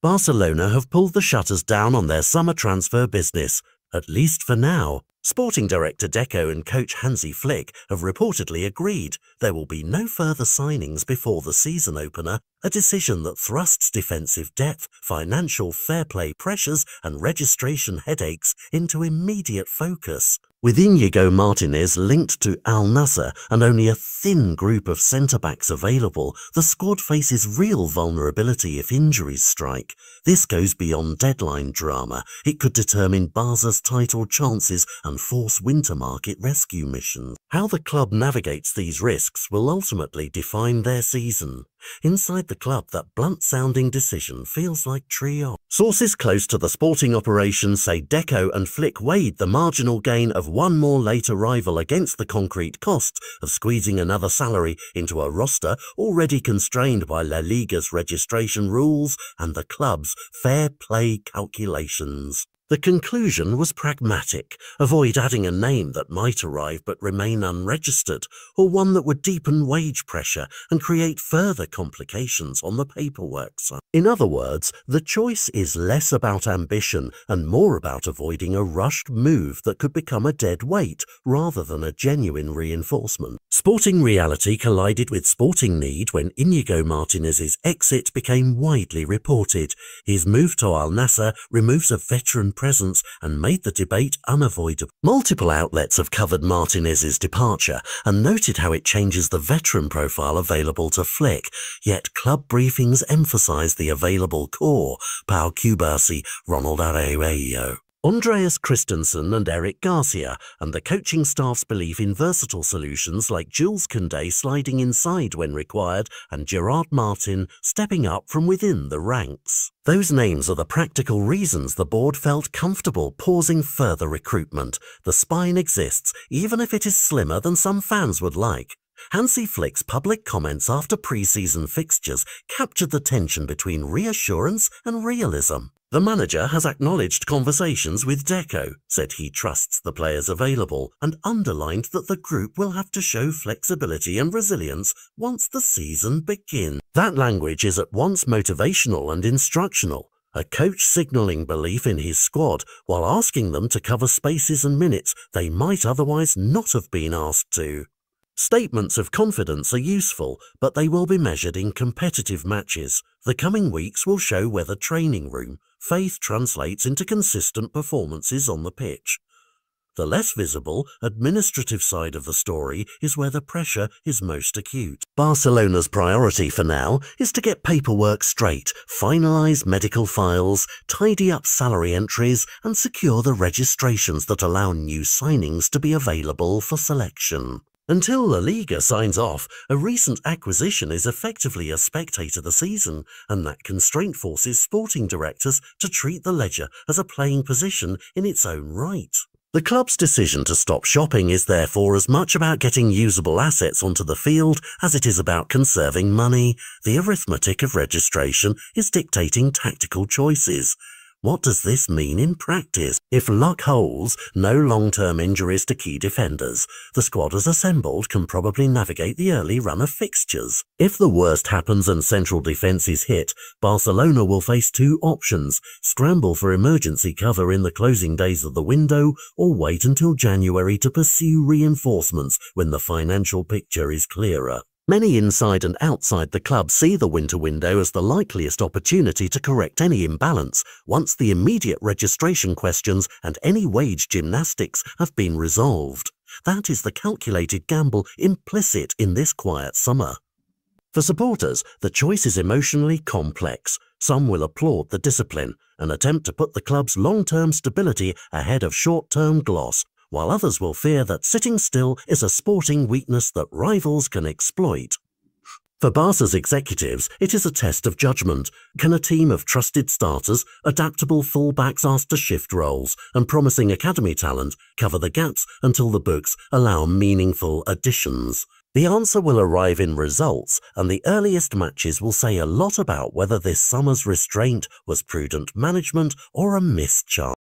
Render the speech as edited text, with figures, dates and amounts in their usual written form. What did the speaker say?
Barcelona have pulled the shutters down on their summer transfer business, at least for now. Sporting director Deco and coach Hansi have reportedly agreed there will be no further signings before the season opener, a decision that thrusts defensive depth, financial fair play pressures and registration headaches into immediate focus. With Inigo Martinez linked to Al Nassr and only a thin group of centre-backs available, the squad faces real vulnerability if injuries strike. This goes beyond deadline drama. It could determine Barca's title chances and force winter market rescue missions. How the club navigates these risks will ultimately define their season. Inside the club, that blunt-sounding decision feels like trio. Sources close to the sporting operation say Deco and Flick weighed the marginal gain of one more late arrival against the concrete cost of squeezing another salary into a roster already constrained by La Liga's registration rules and the club's fair play calculations. The conclusion was pragmatic. Avoid adding a name that might arrive but remain unregistered, or one that would deepen wage pressure and create further complications on the paperwork side. In other words, the choice is less about ambition and more about avoiding a rushed move that could become a dead weight rather than a genuine reinforcement. Sporting reality collided with sporting need when Inigo Martinez's exit became widely reported. His move to Al Nassr removes a veteran presence and made the debate unavoidable. Multiple outlets have covered Martinez's departure and noted how it changes the veteran profile available to Flick, yet club briefings emphasise the available core: Pau Cubarsí, Ronald Araujo, Andreas Christensen and Eric Garcia, and the coaching staff's belief in versatile solutions like Jules Koundé sliding inside when required and Gerard Martin stepping up from within the ranks. Those names are the practical reasons the board felt comfortable pausing further recruitment. The spine exists, even if it is slimmer than some fans would like. Hansi Flick's public comments after pre-season fixtures captured the tension between reassurance and realism. The manager has acknowledged conversations with Deco, said he trusts the players available, and underlined that the group will have to show flexibility and resilience once the season begins. That language is at once motivational and instructional, a coach signalling belief in his squad while asking them to cover spaces and minutes they might otherwise not have been asked to. Statements of confidence are useful, but they will be measured in competitive matches. The coming weeks will show whether training room faith translates into consistent performances on the pitch. The less visible, administrative side of the story is where the pressure is most acute. Barcelona's priority for now is to get paperwork straight, finalise medical files, tidy up salary entries, and secure the registrations that allow new signings to be available for selection. Until La Liga signs off, a recent acquisition is effectively a spectator the season, and that constraint forces sporting directors to treat the ledger as a playing position in its own right. The club's decision to stop shopping is therefore as much about getting usable assets onto the field as it is about conserving money. The arithmetic of registration is dictating tactical choices. What does this mean in practice? If luck holds, no long-term injuries to key defenders, the squad as assembled can probably navigate the early run of fixtures. If the worst happens and central defence is hit, Barcelona will face two options: scramble for emergency cover in the closing days of the window, or wait until January to pursue reinforcements when the financial picture is clearer. Many inside and outside the club see the winter window as the likeliest opportunity to correct any imbalance once the immediate registration questions and any wage gymnastics have been resolved. That is the calculated gamble implicit in this quiet summer. For supporters, the choice is emotionally complex. Some will applaud the discipline, an attempt to put the club's long-term stability ahead of short-term gloss, while others will fear that sitting still is a sporting weakness that rivals can exploit. For Barca's executives, it is a test of judgment. Can a team of trusted starters, adaptable fullbacks asked to shift roles, and promising academy talent cover the gaps until the books allow meaningful additions? The answer will arrive in results, and the earliest matches will say a lot about whether this summer's restraint was prudent management or a missed chance.